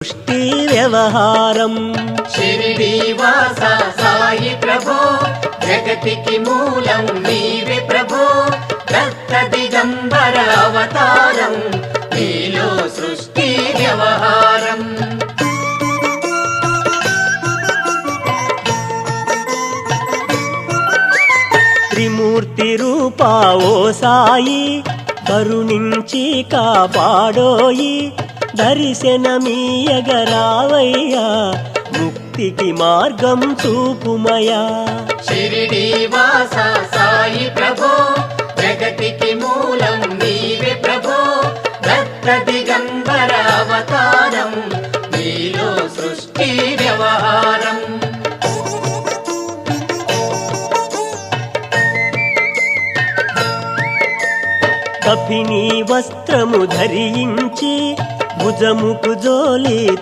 సృష్టి వ్యవహారం షిరిడి వాస సాయి ప్రభో జగతికి మూలం నీవే ప్రభో దత్త దిగంబర అవతారం నీలో సృష్టి వ్యవహారం త్రిమూర్తి రూపా ఓ సాయి కరుణించి కాపాడోయి దర్శనమీయగరావయ్యా ముక్తికి మార్గం చూపుమయా షిరిడి వాస సాయి ప్రభో జగతికి మూలం నీవే ప్రభో దత్త దిగంబర అవతారం నీలో సృష్టి వ్యవహారం కఫిని వస్త్రము ధరించి భుజముకు జోలి